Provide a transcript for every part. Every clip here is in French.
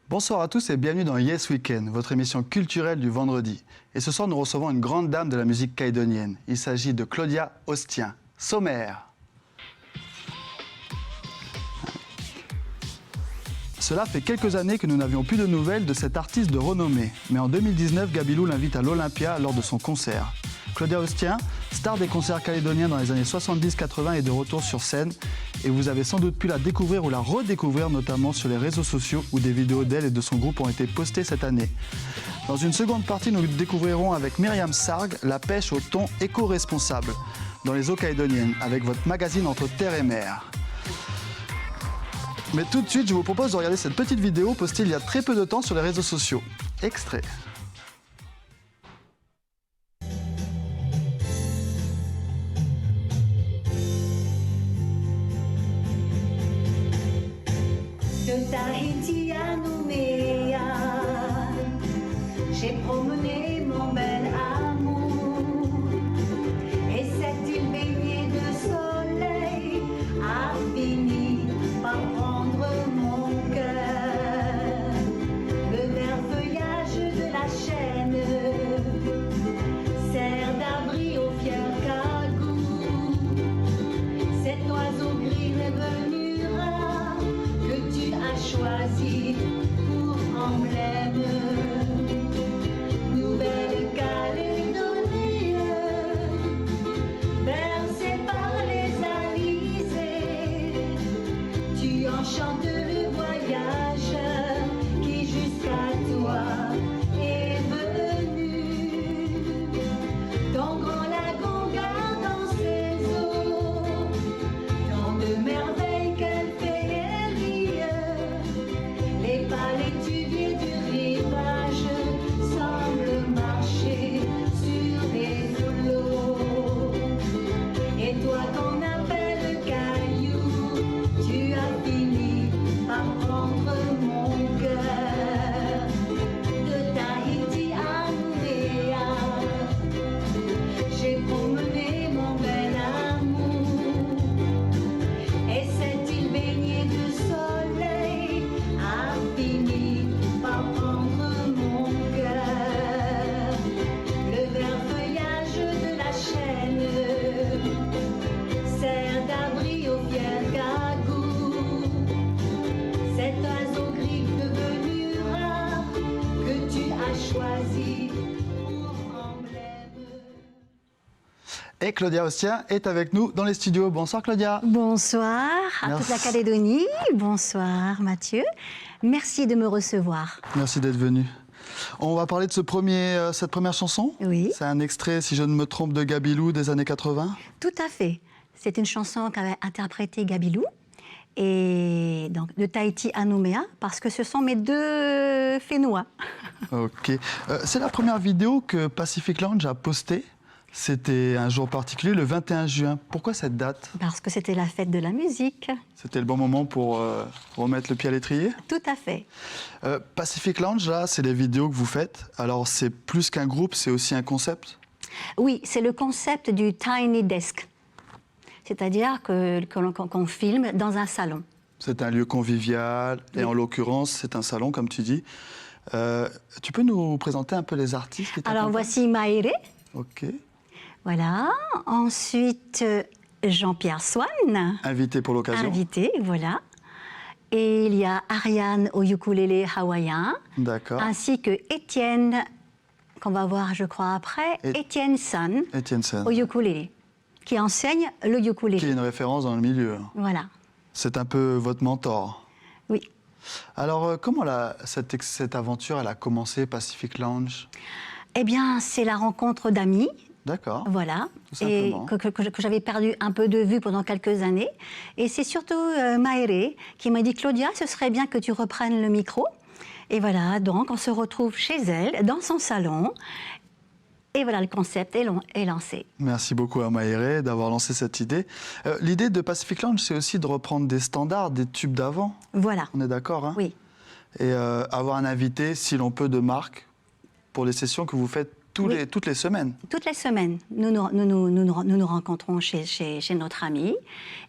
Bonsoir à tous et bienvenue dans Yes Weekend, votre émission culturelle du vendredi. Et ce soir, nous recevons une grande dame de la musique calédonienne. Il s'agit de Claudia Ostien. Sommaire. Cela fait quelques années que nous n'avions plus de nouvelles de cet artiste de renommée. Mais en 2019, Gabilou l'invite à l'Olympia lors de son concert. Claudia Ostien, star des concerts calédoniens dans les années 70-80 est de retour sur scène. Et vous avez sans doute pu la découvrir ou la redécouvrir, notamment sur les réseaux sociaux où des vidéos d'elle et de son groupe ont été postées cette année. Dans une seconde partie, nous découvrirons avec Myriam Sarg la pêche au thon éco-responsable dans les eaux calédoniennes avec votre magazine Entre Terre et Mer. Mais tout de suite, je vous propose de regarder cette petite vidéo postée il y a très peu de temps sur les réseaux sociaux. Extrait. De Tahiti à Nouméa, j'ai promené mon bel amour. Et cette île baignée de soleil a fini par prendre mon cœur. Le vert feuillage de la chêne sert d'abri au fier cagou. Cet oiseau gris revenu rare que tu as choisi pour emblème. Nouvelle-Calédonie, bercée par les alizés, tu enchantes le voyage qui jusqu'à toi est venu. Ton grand lagon garde dans ses eaux tant de merveilles qu'elle féerie. Les palétuviers du rivage semblent marcher sur les flots. Et toi qu'on appelle caillou, tu as fini par prendre mon cœur. De Tahiti à Nouméa, j'ai promené mon bel amour. Et cette île baignée de soleil a fini par prendre mon cœur. Le vert feuillage de la chêne sert d'abri au fier cagou. Cet oiseau gris devenu rare que tu as choisi pour emblème. Et Claudia Ostien est avec nous dans les studios. Bonsoir Claudia. Bonsoir à toute la Merci. Calédonie. Bonsoir Mathieu. Merci de me recevoir. Merci d'être venu. On va parler de cette première chanson. Oui. C'est un extrait, si je ne me trompe, de Gabilou des années 80. Tout à fait. C'est une chanson qu'avait interprétée Gabilou. Et donc de Tahiti à Nouméa, parce que ce sont mes deux Fénois. Ok. C'est la première vidéo que Pacific Lounge a postée. C'était un jour particulier, le 21 juin. Pourquoi cette date? Parce que c'était la fête de la musique. C'était le bon moment pour remettre le pied à l'étrier. Tout à fait. Pacific Lounge, là, c'est les vidéos que vous faites. Alors, c'est plus qu'un groupe, c'est aussi un concept? Oui, c'est le concept du Tiny Desk. C'est-à-dire qu'on filme dans un salon. C'est un lieu convivial, et Oui. en l'occurrence, c'est un salon, comme tu dis. Tu peux nous présenter un peu les artistes qui Alors t'accompagnent? voici Maéré. Ok. Voilà. Ensuite, Jean-Pierre Swan, Invité pour l'occasion. invité, voilà. Et il y a Ariane au ukulélé hawaïen, D'accord. ainsi que Étienne, qu'on va voir, je crois, après, Et- Étienne San Étienne Sen, au ukulélé, qui enseigne le qui est ukulélé. une référence dans le milieu. Voilà. C'est un peu votre mentor. Oui. Alors, comment cette aventure elle a commencé, Pacific Lounge? Eh bien, c'est la rencontre d'amis. D'accord. Voilà, Tout et simplement. que j'avais perdu un peu de vue pendant quelques années. Et c'est surtout Maéré qui m'a dit « Claudia, ce serait bien que tu reprennes le micro ». Et voilà, donc on se retrouve chez elle, dans son salon. Et voilà, le concept est lancé. Merci beaucoup à Maéré d'avoir lancé cette idée. L'idée de Pacific Lounge, c'est aussi de reprendre des standards, des tubes d'avant. Voilà, On est d'accord, hein? oui. Et avoir un invité, si l'on peut, de marque, pour les sessions que vous faites toutes les semaines. Toutes les semaines, nous rencontrons chez notre ami.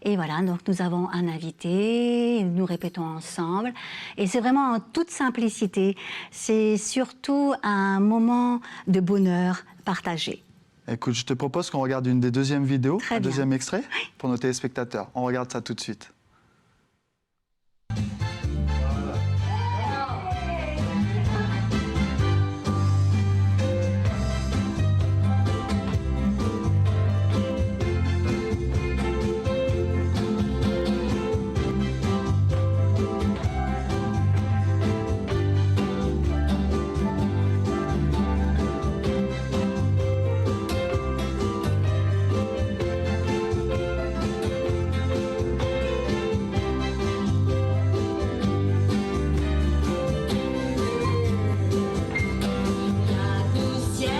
Et voilà, donc nous avons un invité, nous répétons ensemble. Et c'est vraiment en toute simplicité. C'est surtout un moment de bonheur partagé. Écoute, je te propose qu'on regarde une des deuxièmes vidéos, Très un bien. deuxième extrait pour nos téléspectateurs. On regarde ça tout de suite. La poussière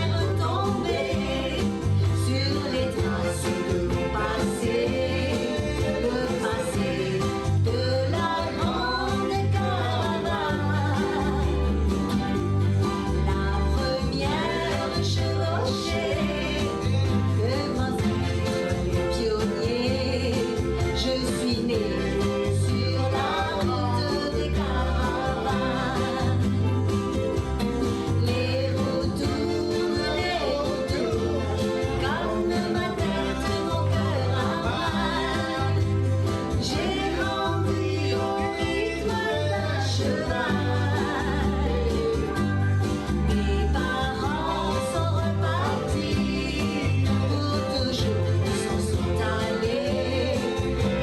est retombée sur les traces de mon passé, le passé de la grande caravane. La première chevauchée de grands les pionniers. Je suis née sur la route des caravanes. Les retours, comme ma tête, mon cœur a mal. J'ai grandi au rythme d'un cheval. Mes parents sont repartis, pour toujours s'en sont allés.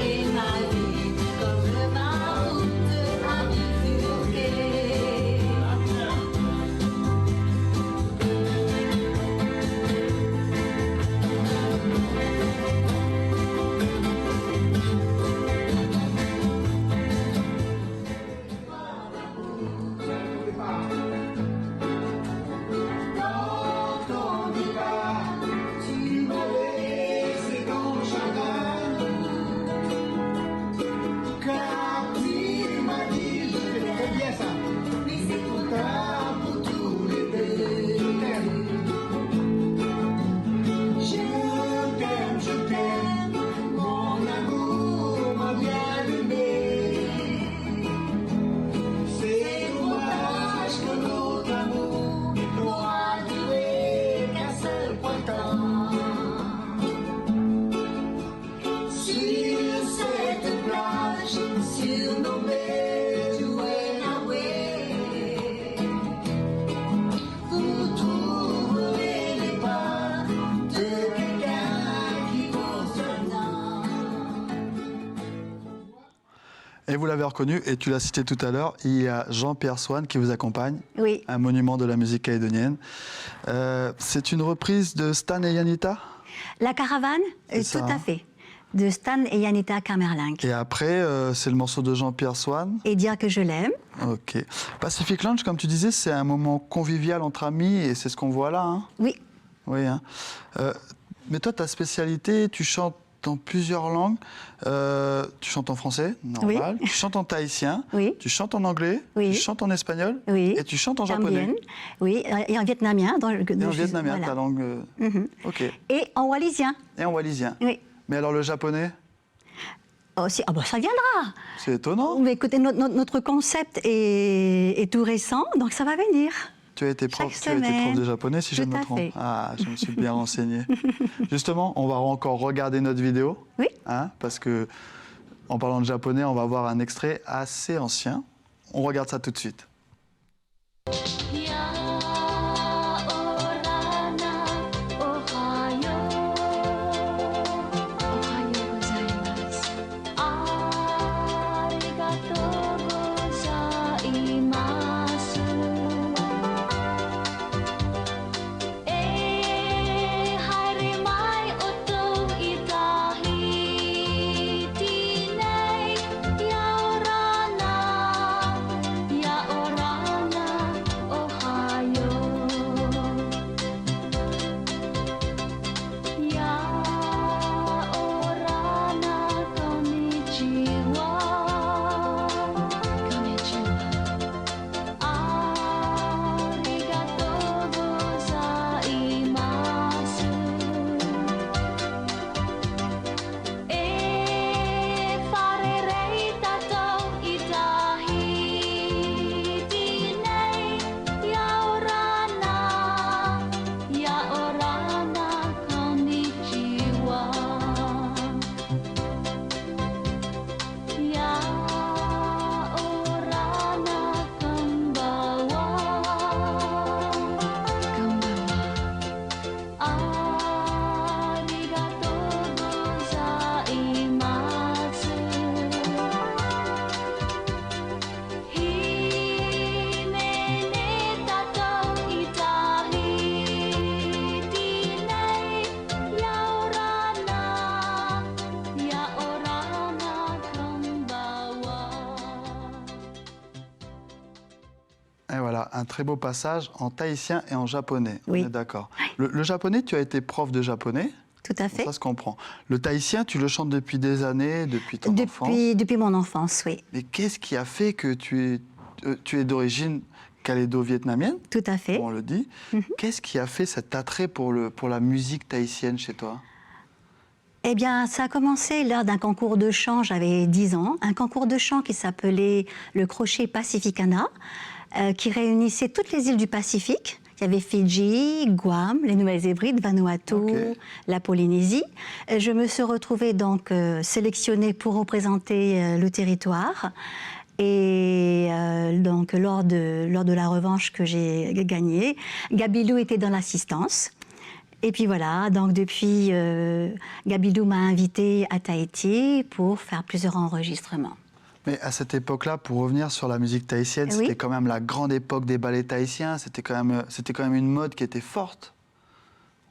Et ma vie, comme ma route, a bifurqué. Dans ton départ, tu m'as laissé ton chagrin. Car tu m'as dit, c'est bien ça, mais c'est trop tard pour tous les deux. Je t'aime, mon amour, mon bien-aimé. C'est dommage que notre amour n'aura duré qu'un seul point de temps. Sur cette plage, surnommée Tuenaway, vous trouverez les pas de quelqu'un qui vaut son nom. Et vous l'avez reconnu, et tu l'as cité tout à l'heure, il y a Jean-Pierre Swann qui vous accompagne, Oui. un monument de la musique calédonienne. C'est une reprise de Stan et Yanita. La caravane, C'est ça, tout hein. à fait. De Stan et Yanita Kamerlingh. Et après, c'est le morceau de Jean-Pierre Swann. Et dire que je l'aime. Ok. Pacific Lounge, comme tu disais, c'est un moment convivial entre amis, et c'est ce qu'on voit là. Hein. Oui. Oui. Hein. Mais toi, ta spécialité, tu chantes dans plusieurs langues. Tu chantes en français, normal. Tu chantes en tahitien. Oui. Tu chantes en anglais. Oui. Tu chantes en espagnol. Oui. Et tu chantes en Tambien. japonais. Oui, et en vietnamien. Et en vietnamien, ta langue. Ok. Et en wallisien. Et en wallisien. Oui. Mais alors le japonais, Aussi. Ah bah ça viendra. c'est étonnant. Mais écoutez, notre concept est tout récent, donc ça va venir. Tu as été Chaque prof, tu as été prof semaine. de japonais, si je ne Tout me à trompe. fait. Ah, je me suis bien renseigné. Justement, on va encore regarder notre vidéo. Oui. Hein, parce que, en parlant de japonais, on va voir un extrait assez ancien. On regarde ça tout de suite. Et voilà, un très beau passage en tahitien et en japonais. Oui. On est d'accord. Le japonais, tu as été prof de japonais. Tout à fait. Ça se comprend. Le tahitien, tu le chantes depuis des années, depuis ton enfance. Depuis mon enfance, oui. Mais qu'est-ce qui a fait que tu es d'origine calédo-vietnamienne? Tout à fait. On le dit. Qu'est-ce qui a fait cet attrait pour la musique tahitienne chez toi? Eh bien, ça a commencé lors d'un concours de chant, j'avais 10 ans, un concours de chant qui s'appelait le Crochet Pacificana, qui réunissait toutes les îles du Pacifique. Il y avait Fidji, Guam, les Nouvelles-Hébrides, Vanuatu, la Polynésie. Je me suis retrouvée donc sélectionnée pour représenter le territoire. Et donc lors de la revanche que j'ai gagnée, Gabilou était dans l'assistance. Et puis voilà, donc depuis, Gabilou m'a invitée à Tahiti pour faire plusieurs enregistrements. Mais à cette époque-là, pour revenir sur la musique tahitienne, Oui. c'était quand même la grande époque des ballets tahitiens. C'était quand même une mode qui était forte.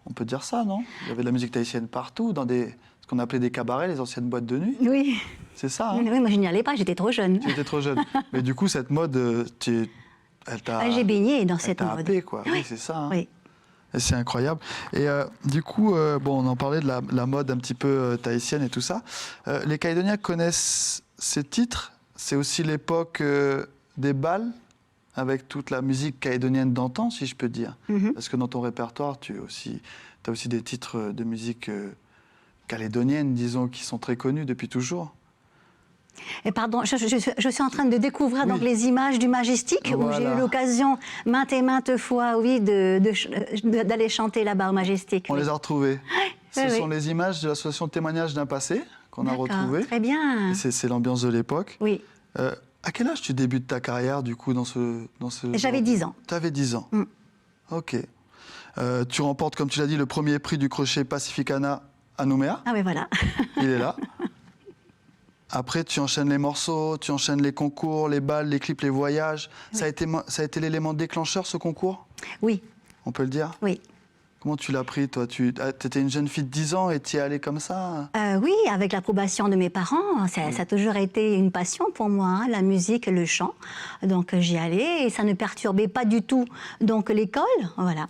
On peut dire ça, non? Il y avait de la musique tahitienne partout, dans ce qu'on appelait des cabarets, les anciennes boîtes de nuit. Oui. C'est ça, hein? Oui, moi je n'y allais pas, j'étais trop jeune. Tu étais trop jeune. Mais du coup, cette mode, elle t'a... J'ai baigné dans elle cette t'a mode. happé, quoi. Oui, c'est ça. Hein. Oui. Et c'est incroyable. Et du coup, bon, on en parlait de la mode un petit peu tahitienne et tout ça. Les Calédoniens connaissent ces titres. C'est aussi l'époque des bals, avec toute la musique calédonienne d'antan, si je peux dire. Parce que dans ton répertoire, tu as aussi des titres de musique calédonienne, disons, qui sont très connus depuis toujours. Et pardon, je suis en train de découvrir donc les images du Majestic, où j'ai Voilà. eu l'occasion maintes et maintes fois, oui, d'aller chanter là-bas au Majestic. On oui. les a retrouvés. Ce oui, sont oui. les images de l'association Témoignages d'un passé qu'on a D'accord, retrouvées. très bien. C'est l'ambiance de l'époque. Oui, À quel âge tu débutes ta carrière, du coup, dans ce j'avais 10 ans. Tu avais 10 ans. Ok. Tu remportes, comme tu l'as dit, le premier prix du Crochet Pacificana à Nouméa. Ah oui, voilà. Il est là. Après, tu enchaînes les morceaux, tu enchaînes les concours, les balles, les clips, les voyages. Ça a été l'élément déclencheur, ce concours? Oui, On peut le dire? oui. Comment tu l'as pris, toi? Tu étais une jeune fille de 10 ans et tu y es allée comme ça? Oui, avec l'approbation de mes parents, ça a toujours été une passion pour moi, hein, la musique et le chant. Donc j'y allais et ça ne perturbait pas du tout donc l'école, voilà.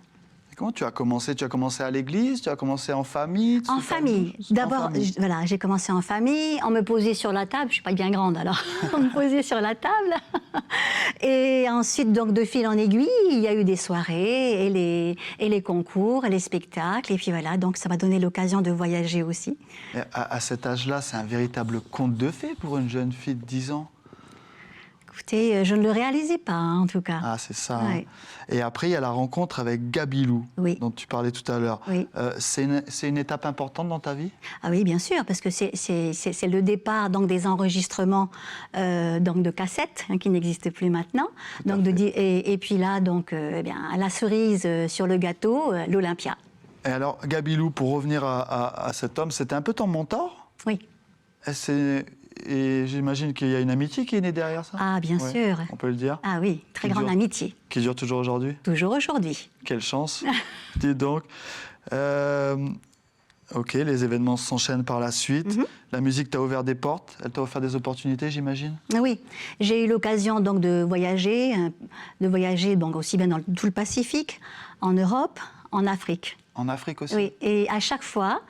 Et comment tu as commencé? Tu as commencé à l'église? Tu as commencé en famille? En famille. D'abord, voilà, j'ai commencé en famille. On me posait sur la table. Je suis pas bien grande, alors on me posait sur la table. Et ensuite, donc de fil en aiguille, il y a eu des soirées et les concours et les spectacles. Et puis voilà, donc ça m'a donné l'occasion de voyager aussi. Et à cet âge-là, c'est un véritable conte de fées pour une jeune fille de 10 ans. Écoutez, je ne le réalisais pas, hein, en tout cas. Ah, c'est ça. Ouais. Hein. Et après, il y a la rencontre avec Gabilou, Oui. dont tu parlais tout à l'heure. Oui. C'est une étape importante dans ta vie? Ah oui, bien sûr, parce que c'est le départ donc, des enregistrements donc, de cassettes, hein, qui n'existent plus maintenant. Donc, et puis là, donc, eh bien, la cerise sur le gâteau, l'Olympia. Et alors, Gabilou, pour revenir à cet homme, c'était un peu ton mentor? Oui. Et j'imagine qu'il y a une amitié qui est née derrière ça? Ah, bien sûr. On peut le dire? Ah oui, très Qui grande dure- amitié. Qui dure toujours aujourd'hui? Toujours aujourd'hui. Quelle chance. Dis donc. Ok, les événements s'enchaînent par la suite. La musique t'a ouvert des portes, elle t'a offert des opportunités, j'imagine? Oui, j'ai eu l'occasion donc de voyager donc aussi bien dans tout le Pacifique, en Europe, en Afrique. En Afrique aussi? Oui, et à chaque fois,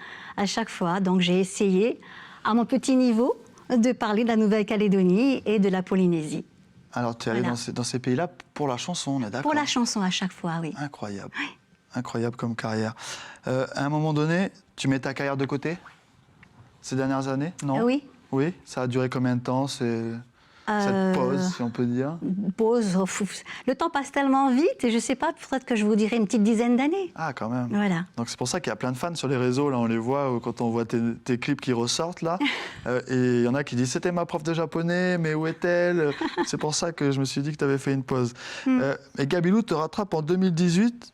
donc j'ai essayé, à mon petit niveau, de parler de la Nouvelle-Calédonie et de la Polynésie. Alors, tu es allé Voilà. dans ces pays-là pour la chanson, on est d'accord? Pour la chanson à chaque fois, oui. Incroyable. Incroyable comme carrière. À un moment donné, tu mets ta carrière de côté? Ces dernières années? Non? Oui. Oui? Ça a duré combien de temps, cette pause, si on peut dire? Pause, le temps passe tellement vite, et je ne sais pas, peut-être que je vous dirais une petite dizaine d'années. Ah, quand même. Voilà. Donc c'est pour ça qu'il y a plein de fans sur les réseaux, là on les voit quand on voit tes clips qui ressortent là. Et il y en a qui disent c'était ma prof de japonais, mais où est-elle? C'est pour ça que je me suis dit que tu avais fait une pause. Et Gabilou te rattrape en 2018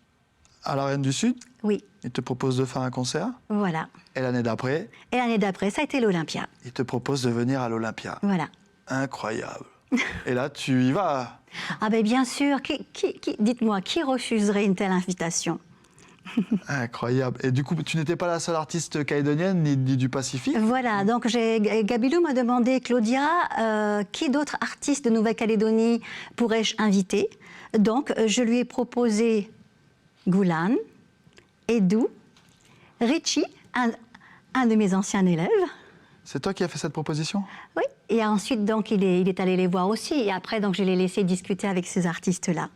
à la Reine du Sud. Oui, Il te propose de faire un concert. voilà. Et l'année d'après, Et l'année d'après, ça a été l'Olympia. il te propose de venir à l'Olympia. Voilà. Incroyable. Et là tu y vas. Ah ben bien sûr, dites-moi, qui refuserait une telle invitation? Incroyable. Et du coup, tu n'étais pas la seule artiste calédonienne ni du Pacifique? Voilà, donc Gabilou m'a demandé, Claudia, qui d'autres artistes de Nouvelle-Calédonie pourrais-je inviter? Donc, je lui ai proposé Goulan, Edou, Richie, un de mes anciens élèves. C'est toi qui as fait cette proposition? Oui, et ensuite, donc, il est allé les voir aussi. Et après, donc, je l'ai laissé discuter avec ces artistes-là.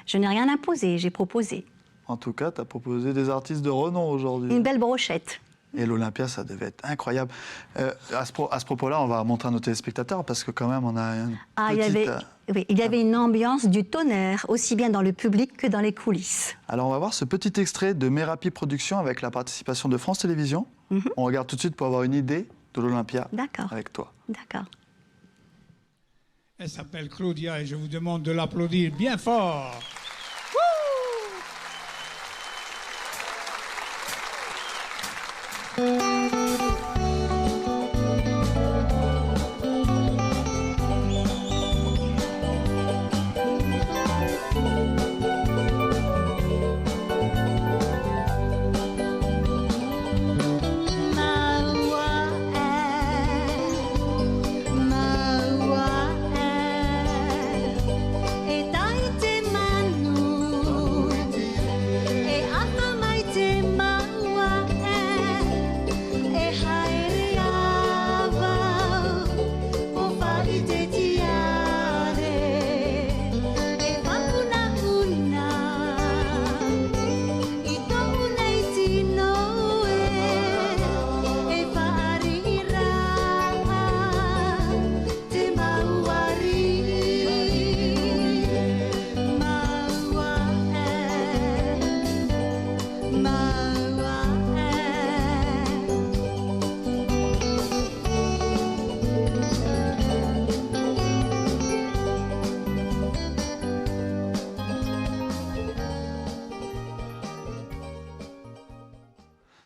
Je n'ai rien imposé, j'ai proposé. En tout cas, tu as proposé des artistes de renom aujourd'hui. Une belle brochette. Et l'Olympia, ça devait être incroyable. À ce propos-là, on va montrer à nos téléspectateurs parce que quand même, on a une il y avait une ambiance du tonnerre, aussi bien dans le public que dans les coulisses. Alors, on va voir ce petit extrait de Merapi Productions avec la participation de France Télévisions. On regarde tout de suite pour avoir une idée de l'Olympia avec toi. D'accord. Elle s'appelle Claudia et je vous demande de l'applaudir bien fort.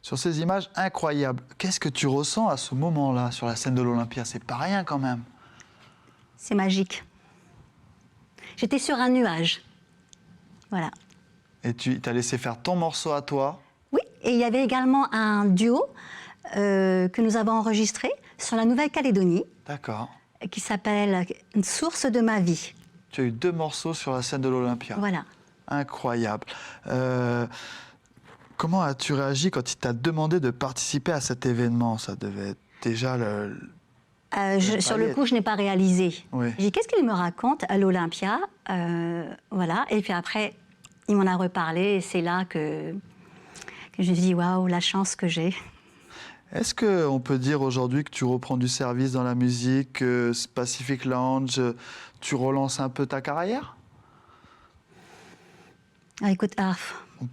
Sur ces images incroyables, qu'est-ce que tu ressens à ce moment-là sur la scène de l'Olympia? C'est pas rien quand même. C'est magique. J'étais sur un nuage. Voilà. Et tu t'as laissé faire ton morceau à toi? Oui, et il y avait également un duo que nous avons enregistré sur la Nouvelle-Calédonie. D'accord. Qui s'appelle « Une source de ma vie ». Tu as eu 2 morceaux sur la scène de l'Olympia. Voilà. Incroyable. Comment as-tu réagi quand il t'a demandé de participer à cet événement? Ça devait être déjà sur le coup, je n'ai pas réalisé. Oui. J'ai dit, qu'est-ce qu'il me raconte à l'Olympia? Voilà. Et puis après, il m'en a reparlé et c'est là que je me suis dit, waouh, la chance que j'ai. Est-ce qu'on peut dire aujourd'hui que tu reprends du service dans la musique, Pacific Lounge, tu relances un peu ta carrière? Écoute,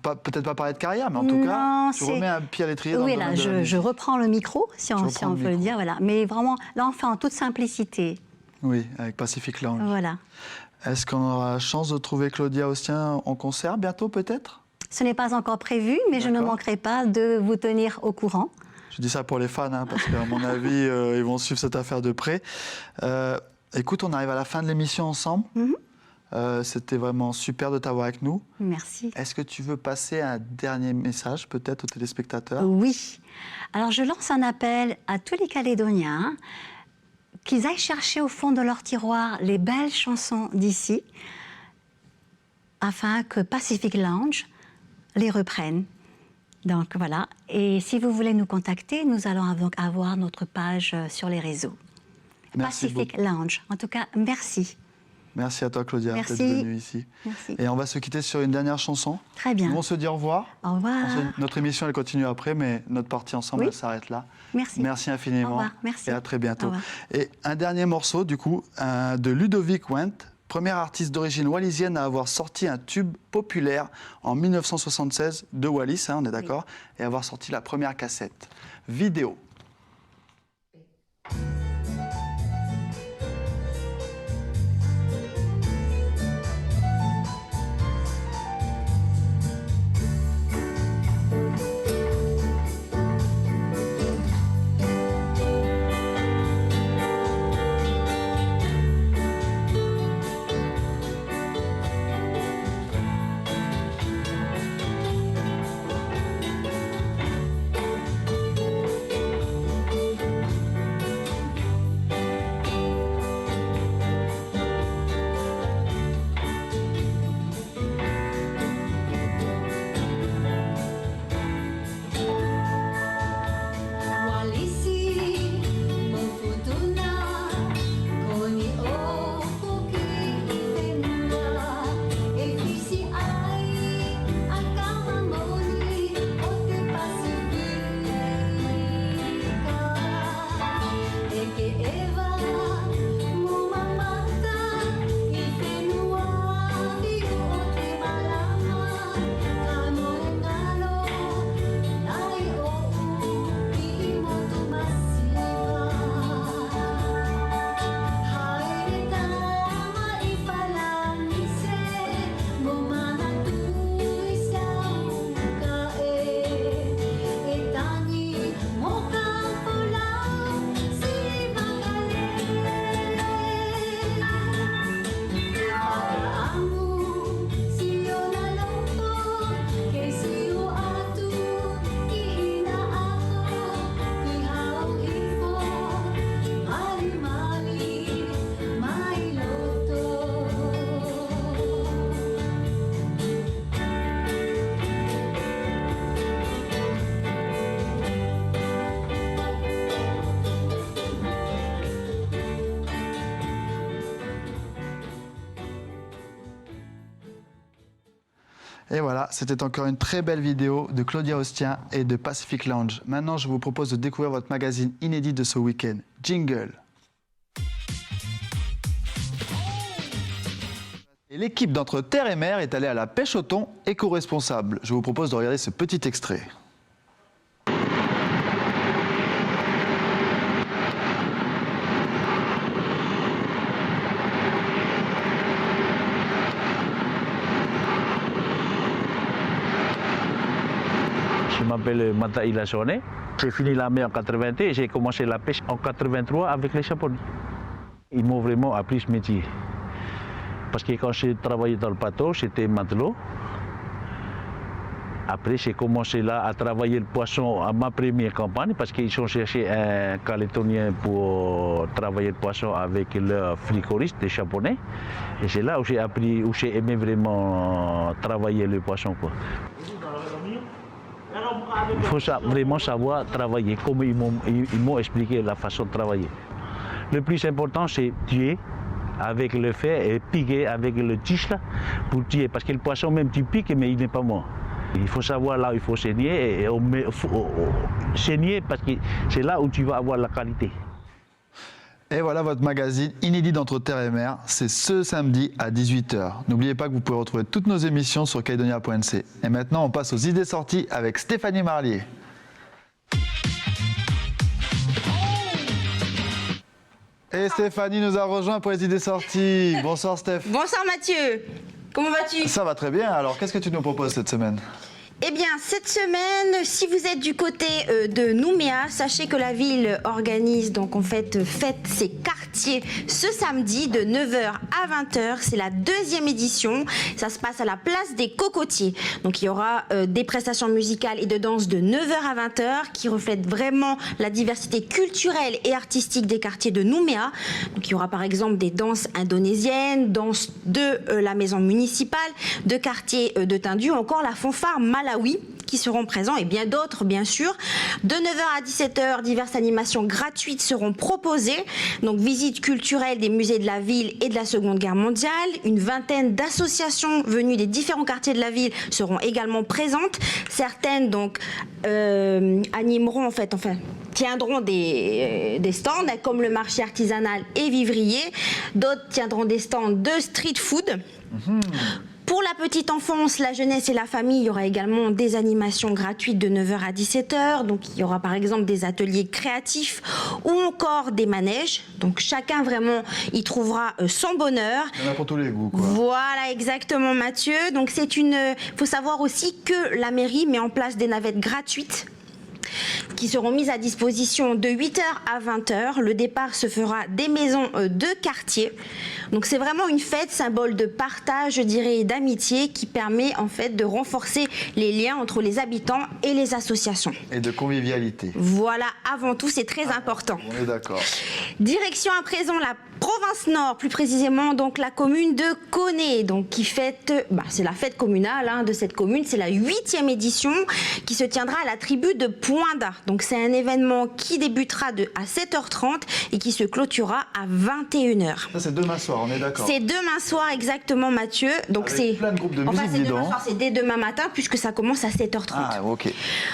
Peut-être pas parler de carrière, mais en tout cas, tu remets un pied à l'étrier dans le domaine de la musique. Je reprends le micro, si on peut le dire, voilà. Mais vraiment, là, enfin, en toute simplicité. Oui, avec Pacific Lounge. Voilà. Est-ce qu'on aura la chance de trouver Claudia Austien en concert bientôt, peut-être? Ce n'est pas encore prévu, mais je ne manquerai pas de vous tenir au courant. Je dis ça pour les fans, hein, parce qu'à mon avis, ils vont suivre cette affaire de près. Écoute, on arrive à la fin de l'émission ensemble. C'était vraiment super de t'avoir avec nous. Merci. Est-ce que tu veux passer un dernier message, peut-être, aux téléspectateurs? Oui. Alors, je lance un appel à tous les Calédoniens qu'ils aillent chercher au fond de leur tiroir les belles chansons d'ici, afin que Pacific Lounge les reprenne. Donc voilà, et si vous voulez nous contacter, nous allons avoir notre page sur les réseaux. Merci Pacific beaucoup. Lounge. En tout cas, merci. Merci à toi, Claudia, d'être Merci. venue ici. Merci. Et on va se quitter sur une dernière chanson. Très bien. Nous, on se dit au revoir. Au revoir. Notre émission, elle continue après, mais notre partie ensemble, Oui. elle s'arrête là. Merci. Merci infiniment. Au revoir. Merci. Et à très bientôt. Au revoir. Et un dernier morceau, du coup, de Ludovic Wendt, premier artiste d'origine wallisienne à avoir sorti un tube populaire en 1976 de Wallis, hein, on est d'accord, et avoir sorti la première cassette vidéo. Et voilà, c'était encore une très belle vidéo de Claudia Ostien et de Pacific Lounge. Maintenant, je vous propose de découvrir votre magazine inédit de ce week-end, Jingle. Et l'équipe d'Entre Terre et Mer est allée à la pêche au thon éco-responsable. Je vous propose de regarder ce petit extrait. Je m'appelle Mata Ilasone. J'ai fini l'armée en 80 et j'ai commencé la pêche en 83 avec les Japonais. Ils m'ont vraiment appris ce métier. Parce que quand j'ai travaillé dans le bateau, j'étais matelot. Après, j'ai commencé là à travailler le poisson à ma première campagne parce qu'ils ont cherché un Calédonien pour travailler le poisson avec leurs frigoristes, des Japonais. Et c'est là où j'ai appris, où j'ai aimé vraiment travailler le poisson, quoi. Il faut vraiment savoir travailler, comme ils m'ont expliqué la façon de travailler. Le plus important, c'est tuer avec le fer et piquer avec le tige là, pour tuer. Parce que le poisson, même tu piques, mais il n'est pas mort. Il faut savoir là où il faut saigner, et saigner parce que c'est là où tu vas avoir la qualité. Et voilà votre magazine inédit d'Entre Terre et Mer, c'est ce samedi à 18h. N'oubliez pas que vous pouvez retrouver toutes nos émissions sur caledonia.nc. Et maintenant, on passe aux idées sorties avec Stéphanie Marlier. Et Stéphanie nous a rejoint pour les idées sorties. Bonsoir Steph. Bonsoir Mathieu, comment vas-tu? Ça va très bien, alors qu'est-ce que tu nous proposes cette semaine? Eh bien, cette semaine, si vous êtes du côté de Nouméa, sachez que la ville organise donc en fait fête ses quartiers ce samedi de 9h à 20h. C'est la 2e édition. Ça se passe à la place des Cocotiers. Donc il y aura des prestations musicales et de danse de 9h à 20h qui reflètent vraiment la diversité culturelle et artistique des quartiers de Nouméa. Donc il y aura par exemple des danses indonésiennes, danses de la maison municipale, de quartier de Tindu, ou encore la fanfare Malawi qui seront présents et bien d'autres bien sûr. De 9h à 17h, diverses animations gratuites seront proposées. Donc visite culturelle des musées de la ville et de la Seconde Guerre mondiale. Une vingtaine d'associations venues des différents quartiers de la ville seront également présentes. Certaines donc animeront tiendront des stands comme le marché artisanal et vivrier. D'autres tiendront des stands de street food. Pour la petite enfance, la jeunesse et la famille, il y aura également des animations gratuites de 9h à 17h. Donc il y aura par exemple des ateliers créatifs ou encore des manèges. Donc chacun vraiment y trouvera son bonheur. Il y en a pour tous les goûts, quoi. Voilà, exactement Mathieu. Donc faut savoir aussi que la mairie met en place des navettes gratuites qui seront mises à disposition de 8h à 20h. Le départ se fera des maisons de quartier. Donc c'est vraiment une fête, symbole de partage, je dirais, et d'amitié qui permet en fait de renforcer les liens entre les habitants et les associations. Et de convivialité. Voilà, avant tout, c'est très important. On est d'accord. Direction à présent la province Nord, plus précisément donc la commune de Koné, donc qui fête, c'est la fête communale de cette commune, c'est la 8e édition qui se tiendra à la tribu de Poinda. Donc c'est un événement qui débutera à 7h30 et qui se clôturera à 21h. Ça c'est demain soir, on est d'accord. C'est demain soir exactement Mathieu. Donc avec c'est plein de groupes de musique, c'est demain soir, c'est dès demain matin puisque ça commence à 7h30. Ah ok.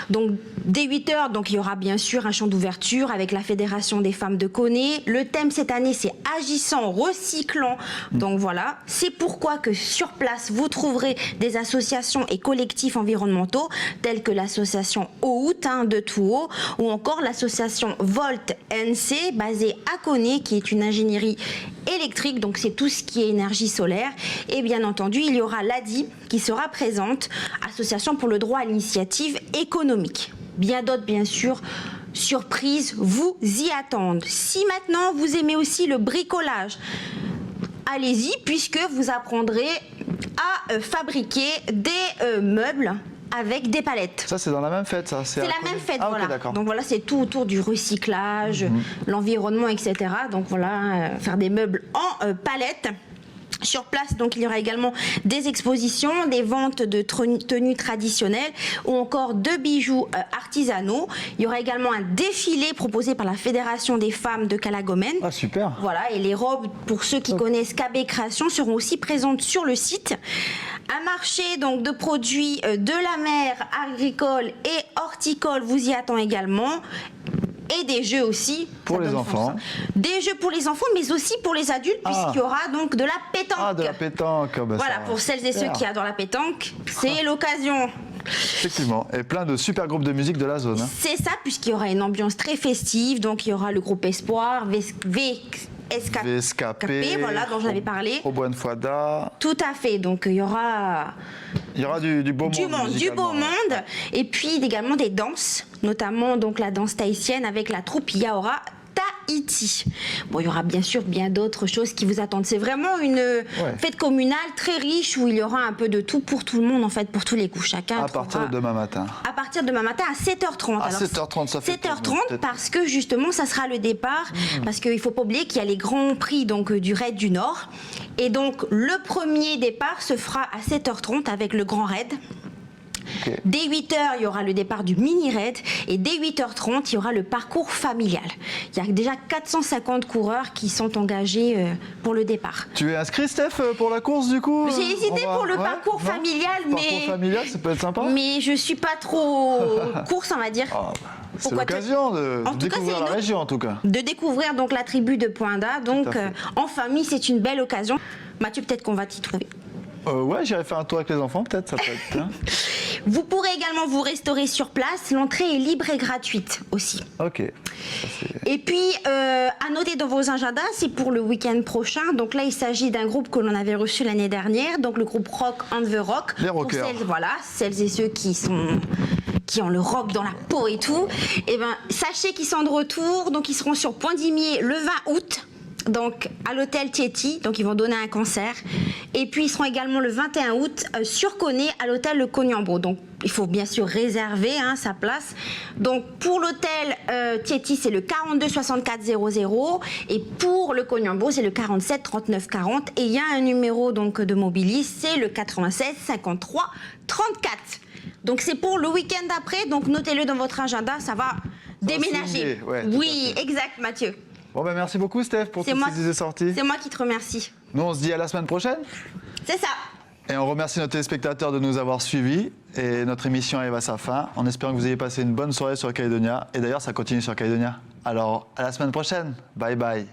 Donc dès 8h, donc il y aura bien sûr un chant d'ouverture avec la Fédération des femmes de Koné. Le thème cette année c'est agissant, recyclant. Donc voilà, c'est pourquoi que sur place vous trouverez des associations et collectifs environnementaux tels que l'association Out de Touhou ou encore l'association Volt NC basée à Koné qui est une ingénierie électrique, donc c'est tout ce qui est énergie solaire. Et bien entendu, il y aura l'ADI qui sera présente, Association pour le droit à l'initiative économique. Bien d'autres, bien sûr, surprises vous y attendent. Si maintenant vous aimez aussi le bricolage, allez-y puisque vous apprendrez à fabriquer des meubles avec des palettes. Ça c'est dans la même fête, ça. C'est la même fête, ah, voilà. Okay, d'accord. Donc voilà, c'est tout autour du recyclage, l'environnement, etc. Donc voilà, faire des meubles en palettes. Sur place, donc, il y aura également des expositions, des ventes de tenues traditionnelles ou encore de bijoux artisanaux. Il y aura également un défilé proposé par la Fédération des femmes de Calagomène. Ah, super. Voilà, et les robes, pour ceux qui connaissent KB Création, seront aussi présentes sur le site. Un marché donc de produits de la mer, agricoles et horticoles vous y attend également. Et des jeux aussi. Pour les enfants. Des jeux pour les enfants, mais aussi pour les adultes, puisqu'il y aura donc de la pétanque. Ah, de la pétanque. Bah, Voilà, ça, pour celles et ceux super. qui adorent la pétanque, c'est l'occasion. Effectivement, et plein de super groupes de musique de la zone. Hein. C'est ça, puisqu'il y aura une ambiance très festive. Donc, il y aura le groupe Espoir, VSKP, voilà, dont j'avais parlé. Au Buenfada. Tout à fait. Donc, il y aura Du beau du monde. du beau musicalement. monde. Et puis, également des danses, notamment donc la danse tahitienne avec la troupe Yaora Tahiti. Bon, il y aura bien sûr bien d'autres choses qui vous attendent. C'est vraiment une fête communale très riche où il y aura un peu de tout pour tout le monde, en fait, pour tous les coups. Chacun À partir de demain matin. à partir de demain matin à 7h30. À 7h30, ça fait 7h30 peut-être. parce que justement ça sera le départ, parce qu'il ne faut pas oublier qu'il y a les grands prix donc, du raid du Nord. Et donc le premier départ se fera à 7h30 avec le grand raid. Ok. Dès 8h, il y aura le départ du mini-raid et dès 8h30, il y aura le parcours familial. Il y a déjà 450 coureurs qui sont engagés pour le départ. Tu es inscrit, Steph, pour la course du coup? J'ai hésité pour le parcours non familial, Parcours familial, ça peut être sympa. mais je suis pas trop course, on va dire. Ah, c'est Pourquoi l'occasion de En tout cas, découvrir c'est la une- région en tout cas. De découvrir donc la tribu de Poinda, donc Tout à fait. en famille, c'est une belle occasion. Mathieu, peut-être qu'on va t'y trouver. Ouais, j'irai faire un tour avec les enfants, peut-être, ça peut être bien. Vous pourrez également vous restaurer sur place. L'entrée est libre et gratuite aussi. Ok. Et puis, à noter dans vos agendas, c'est pour le week-end prochain. Donc là, il s'agit d'un groupe que l'on avait reçu l'année dernière, donc le groupe Rock on the Rock. Les Pour rockers. celles et ceux qui ont le rock dans la peau et tout. Et ben, sachez qu'ils sont de retour. Donc, ils seront sur Point-Dimier le 20 août. Donc à l'hôtel Tiety, donc ils vont donner un concert. Et puis ils seront également le 21 août sur Coné à l'hôtel Le Cognambo. Donc il faut bien sûr réserver sa place. Donc pour l'hôtel Tiety, c'est le 42 64 00 et pour le Cognambo, c'est le 47 39 40 et il y a un numéro donc de Mobilis, c'est le 96 53 34. Donc c'est pour le week-end d'après, donc notez-le dans votre agenda, ça va déménager. signer, ouais, tout à Oui, fait. exact Mathieu. Bon, ben merci beaucoup, Steph, pour C'est toutes moi- ces idées sorties. C'est moi qui te remercie. Nous, on se dit à la semaine prochaine. C'est ça. Et on remercie nos téléspectateurs de nous avoir suivis. Et notre émission arrive à sa fin, en espérant que vous ayez passé une bonne soirée sur Calédonia. Et d'ailleurs, ça continue sur Calédonia. Alors, à la semaine prochaine. Bye bye.